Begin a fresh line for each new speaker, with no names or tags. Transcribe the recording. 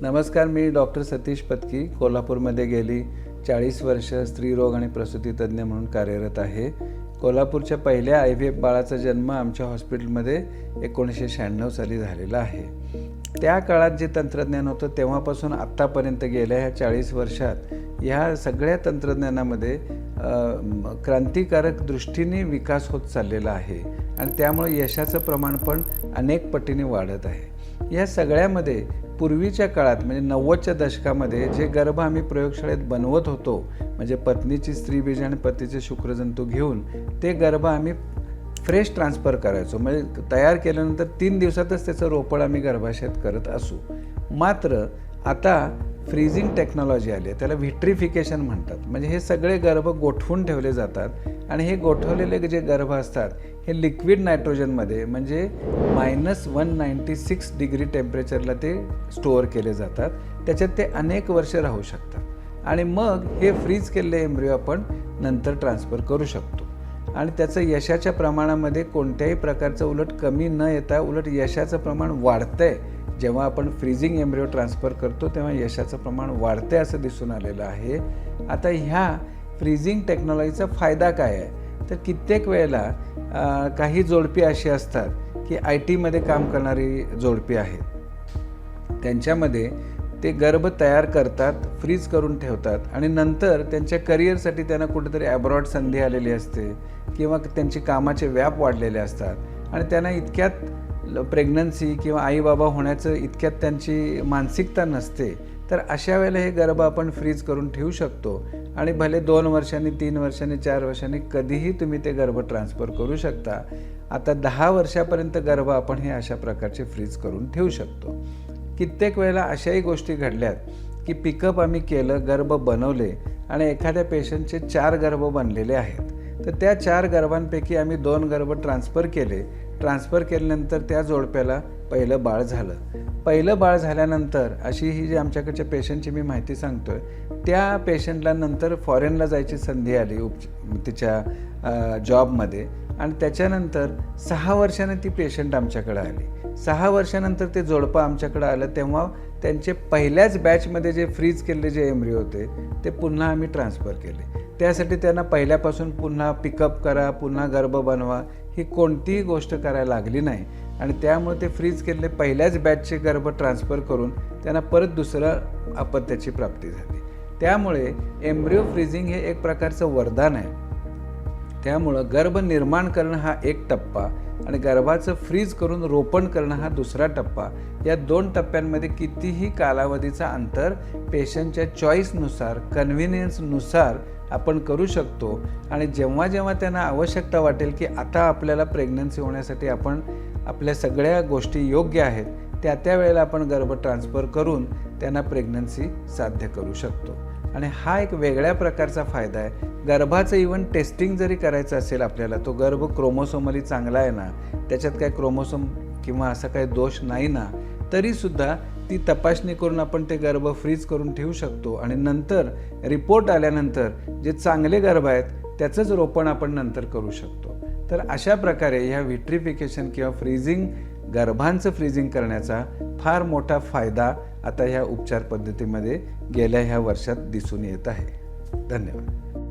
नमस्कार, मी डॉक्टर सतीश पत्की कोल्हापूरमध्ये गेली 40 वर्ष स्त्रीरोग आणि प्रसूती तज्ज्ञ म्हणून कार्यरत आहे. कोल्हापूरच्या पहिल्या IVF बाळाचा जन्म आमच्या हॉस्पिटलमध्ये 1996 साली झालेला आहे. त्या काळात जे तंत्रज्ञान होतं तेव्हापासून आत्तापर्यंत गेल्या ह्या 40 वर्षात ह्या सगळ्या तंत्रज्ञानामध्ये क्रांतिकारक दृष्टीने विकास होत चाललेला आहे आणि त्यामुळे यशाचं प्रमाण पण अनेक पटीने वाढत आहे. या सगळ्यामध्ये पूर्वीच्या काळात म्हणजे 90च्या दशकामध्ये जे गर्भ आम्ही प्रयोगशाळेत बनवत होतो, म्हणजे पत्नीची स्त्रीबीज आणि पतीचे शुक्रजंतू घेऊन ते गर्भ आम्ही फ्रेश ट्रान्सफर करायचो. म्हणजे तयार केल्यानंतर 3 दिवसातच त्याचं रोपण आम्ही गर्भाशयात करत असू. मात्र आता फ्रीजिंग टेक्नॉलॉजी आली आहे, त्याला व्हिट्रिफिकेशन म्हणतात. म्हणजे हे सगळे गर्भ गोठवून ठेवले जातात आणि हे गोठवलेले जे गर्भ असतात हे लिक्विड नायट्रोजनमध्ये म्हणजे -196 डिग्री टेम्परेचरला ते स्टोअर केले जातात. त्याच्यात ते अनेक वर्ष राहू शकतात आणि मग हे फ्रीज केलेले एम्ब्रिओ आपण नंतर ट्रान्सफर करू शकतो आणि त्याचं यशाच्या प्रमाणामध्ये कोणत्याही प्रकारचं उलट कमी न येता उलट यशाचं प्रमाण वाढतंय. जेव्हा आपण फ्रीजिंग एम्ब्रिओ ट्रान्सफर करतो तेव्हा यशाचं प्रमाण वाढतंय असं दिसून आलेलं आहे. आता ह्या फ्रीजिंग टेक्नॉलॉजीचा फायदा काय आहे तर कित्येक वेळेला काही जोडपी अशी असतात की IT मध्ये काम करणारी जोडपी आहेत. त्यांच्यामध्ये ते गर्भ तयार करतात, फ्रीज करून ठेवतात आणि नंतर त्यांच्या करिअरसाठी त्यांना कुठेतरी ॲब्रॉड संधी आलेली असते किंवा त्यांची कामाचे व्याप वाढलेले असतात आणि त्यांना इतक्यात प्रेग्नन्सी किंवा आई-बाबा होण्याचं इतक्यात त्यांची मानसिकता नसते. तर अशा वेळेला हे गर्भ आपण फ्रीज करून ठेवू शकतो आणि भले 2 वर्षांनी, 3 वर्षांनी, 4 वर्षांनी कधीही तुम्ही ते गर्भ ट्रान्सफर करू शकता. आता 10 वर्षापर्यंत गर्भ आपण हे अशा प्रकारचे फ्रीज करून ठेवू शकतो. कित्येक वेळेला अशाही गोष्टी घडल्यात की पिकअप आम्ही केलं, गर्भ बनवले आणि एखाद्या पेशंटचे 4 गर्भ बनलेले आहेत. तर त्या 4 गर्भांपैकी आम्ही 2 गर्भ ट्रान्सफर केले. ट्रान्सफर केल्यानंतर त्या जोडप्याला पहिलं बाळ झालं. पहिलं बाळ झाल्यानंतर अशी ही जी आमच्याकडच्या पेशंटची मी माहिती सांगतोय, त्या पेशंटला नंतर फॉरेनला जायची संधी आली तिच्या जॉबमध्ये आणि त्याच्यानंतर 6 वर्षांनी ती पेशंट आमच्याकडे आली. 6 वर्षानंतर ते जोडपं आमच्याकडे आलं तेव्हा त्यांचे पहिल्याच बॅचमध्ये जे फ्रीज केलेले जे एम्ब्रिओ होते ते पुन्हा आम्ही ट्रान्सफर केले. त्यासाठी त्यांना पहिल्यापासून पुन्हा पिकअप करा, पुन्हा गर्भ बनवा ही कोणतीही गोष्ट करायला लागली नाही आणि त्यामुळे ते फ्रीज केलेले पहिल्याच बॅचचे गर्भ ट्रान्सफर करून त्यांना परत दुसरं अपत्याची प्राप्ती झाली. त्यामुळे एम्ब्रिओ फ्रीजिंग हे एक प्रकारचं वरदान आहे. त्यामुळं गर्भ निर्माण करणं हा एक टप्पा आणि गर्भाचं फ्रीज करून रोपण करणं हा दुसरा टप्पा. या 2 टप्प्यांमध्ये कितीही कालावधीचा अंतर पेशंटच्या चॉईसनुसार, कन्व्हिनियन्सनुसार आपण करू शकतो आणि जेव्हा जेव्हा त्यांना आवश्यकता वाटेल की आता आपल्याला प्रेग्नन्सी होण्यासाठी आपण आपल्या सगळ्या गोष्टी योग्य आहेत त्या वेळेला आपण गर्भ ट्रान्सफर करून त्यांना प्रेग्नन्सी साध्य करू शकतो आणि हा एक वेगळ्या प्रकारचा फायदा आहे. गर्भाचं इव्हन टेस्टिंग जरी करायचं असेल आपल्याला, तो गर्भ क्रोमोसोमली चांगला आहे ना, त्याच्यात काही क्रोमोसोम किंवा असा काही दोष नाही ना, तरीसुद्धा ती तपासणी करून आपण ते गर्भ फ्रीज करून ठेवू शकतो आणि नंतर रिपोर्ट आल्यानंतर जे चांगले गर्भ आहेत त्याचंच रोपण आपण नंतर करू शकतो. तर अशा प्रकारे ह्या व्हिट्रिफिकेशन किंवा फ्रीजिंग, गर्भांचं फ्रीजिंग करण्याचा फार मोठा फायदा आता ह्या उपचार पद्धतीमध्ये गेल्या ह्या वर्षात दिसून येत आहे. धन्यवाद.